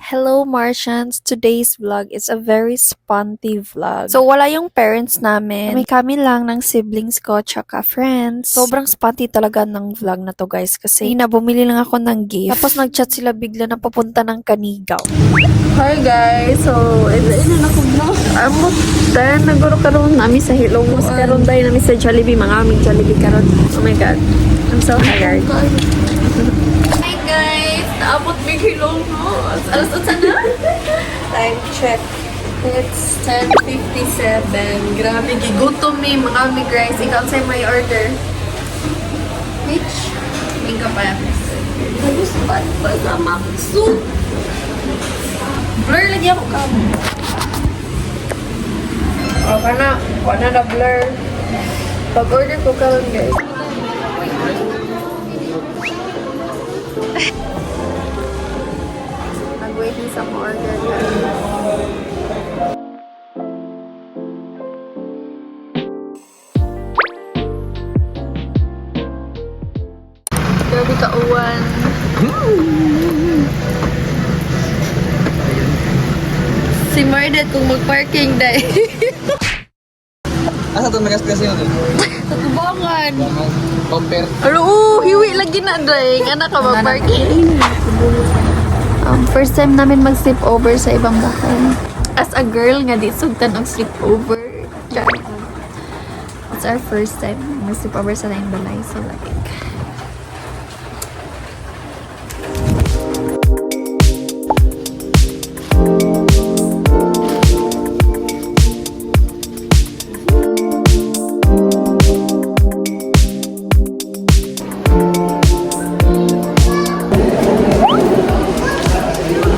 Hello Martians! Today's vlog is a very spunty vlog. So wala yung parents namin. Kami lang ng siblings ko tsaka friends. Sobrang spunty talaga ng vlog na to guys kasi bumili lang ako ng gift. Tapos nagchat sila bigla na papunta ng Kanigaw. Hi guys! So, ina na ko vlog. Amot dahil naguro karon nami sa Hilongos. Karon dahil nami sa Jollibee. Mga aming Jollibee karon. Oh my God. I'm so tired. Hi guys! Naabot may Hilongos. Alas at sana? Time check. It's 10:57. Grabe, gigutom mi. Mga aming guys. Ikaw sa'yo may order. Which? May kapayamis. Naguspat pa sa makso. Blur lagi ako ka. O, kana na blur. Pag-order ko ka lang, guys. Nag-waiting sa order, guys. Grabe ka-uwan. Si Mardet kung mag-parking dahil. Asa ito nagasgas yun? Sa tubangan. Compare. Pero hiwi lagi na dahil. Anak ka mag-parking. First time namin mag-sleep over sa ibang bahay. As a girl nga di sugtan og sleep over. It's our first time mag-sleep over sa laing balay. So like,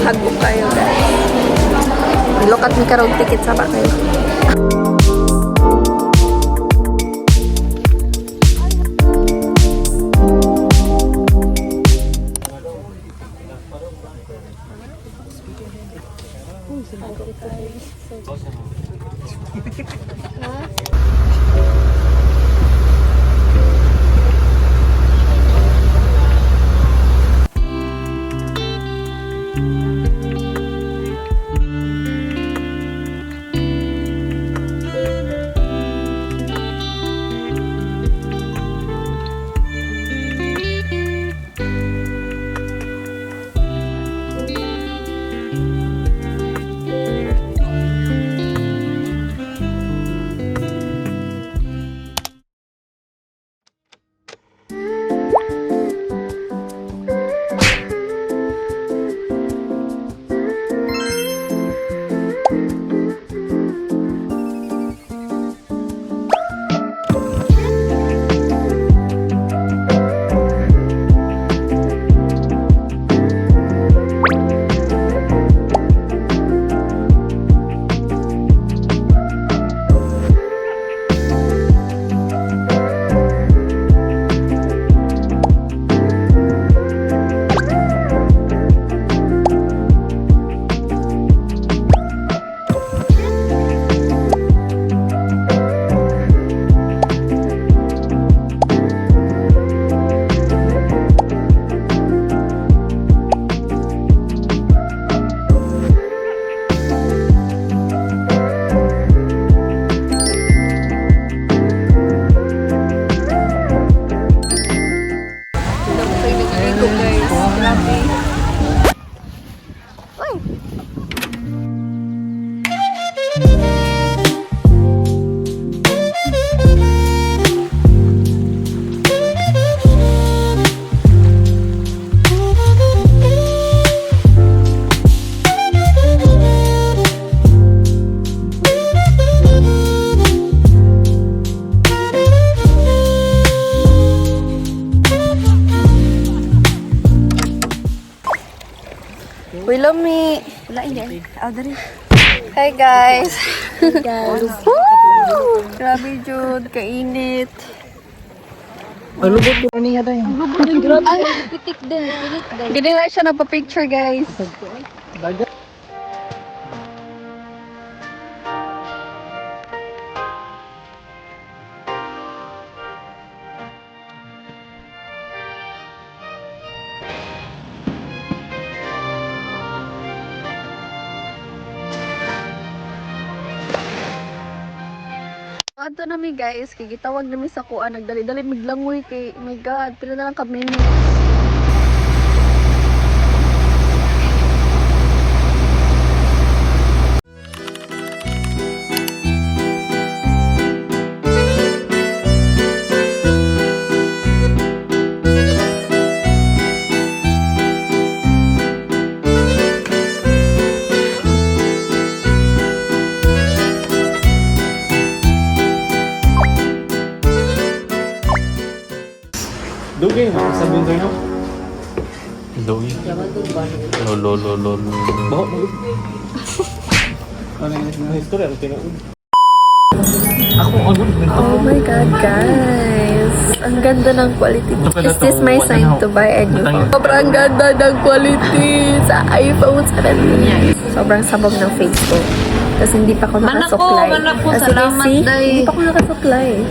hagbo kayo guys. Look at me karong ticket sa ba kayo. Uy, lami. Wala hindi. Dari. Hi guys! Hi guys! Woo! Grabe Jud, kainit. Malubot ko niya tayo. Gini na siya nagpa-picture guys. Ato na mi guys, kay gitawag nami sa kuan, nagdali-dali miglangoy kay, oh my god, pila na lang ka minutes. Dugay mo sa buntoy no? Dogi. Lolo. Baho mo. Ano yung history ang tinaud? Ako ano? Oh my god guys, ang ganda ng quality. Is this my sign to buy a new phone? Sobrang ganda ng quality sa iPhone sa niya. Sobrang sabog ng Facebook. Kasi hindi pa ako nakasuklay. Manako, As you can salamat, see, day. hindi pa ako nakasuklay.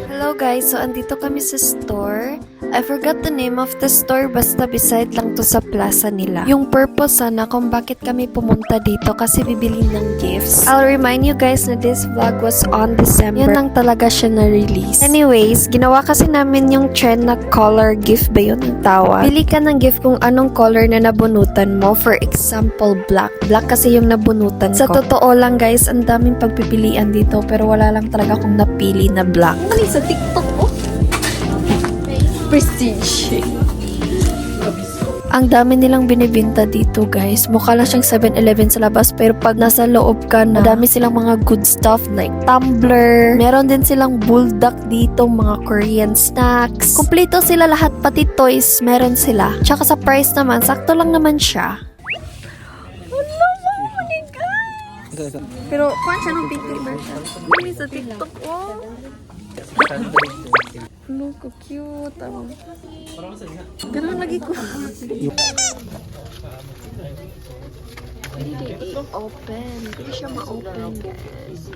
Hello guys, so andito kami sa store. I forgot the name of the store, basta beside lang to sa plaza nila. Yung purpose sana kung bakit kami pumunta dito kasi bibili ng gifts. I'll remind you guys na this vlog was on December. Yan lang talaga siya na-release. Anyways, ginawa kasi namin yung trend na color gift ba yun ang tawag? Pili ka ng gift kung anong color na nabunutan mo. For example, black. Black kasi yung nabunutan ko. Sa totoo lang guys, ang daming pagpipilian dito pero wala lang talaga akong napili na black. Ano sa TikTok oh? Prestige. Ang dami nilang binibinta dito guys. Mukha lang siyang 7-Eleven sa labas pero pag nasa loob ka na, dami silang mga good stuff like tumbler. Meron din silang bulldog dito, mga Korean snacks. Kompleto sila lahat, pati toys meron sila. Tsaka sa price naman, sakto lang naman siya. Pero kung siya ng TikTok version. Ano sa TikTok oh? Ano ko cute. Ganun lagi ko. Hindi open. Hindi siya ma-open guys.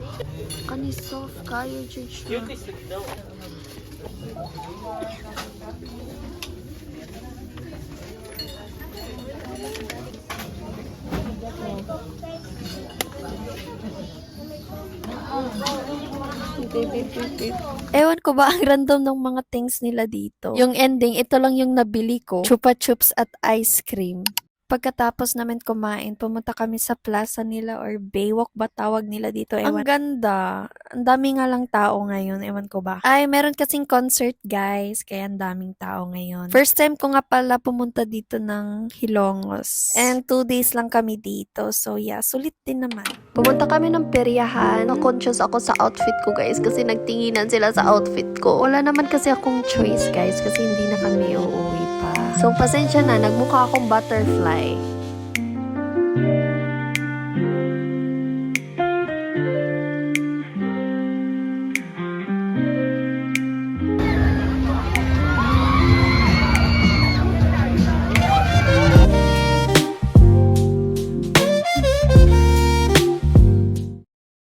Kani soft kayo judge na. Ewan ko ba ang random ng mga things nila dito. Yung ending, ito lang yung nabili ko. Chupa Chups at ice cream. Pagkatapos namin kumain, pumunta kami sa plaza nila or Baywalk ba tawag nila dito. Ewan. Ang ganda. Ang dami nga lang tao ngayon. Ewan ko ba. Ay, meron kasing concert guys. Kaya ang daming tao ngayon. First time ko nga pala pumunta dito ng Hilongos. And 2 days lang kami dito. So yeah, sulit din naman. Pumunta kami ng peryahan. Na-conscious ako sa outfit ko guys kasi nagtinginan sila sa outfit ko. Wala naman kasi akong choice guys kasi hindi na kami uuwi pa. So pasensya na, nagmukha akong butterfly.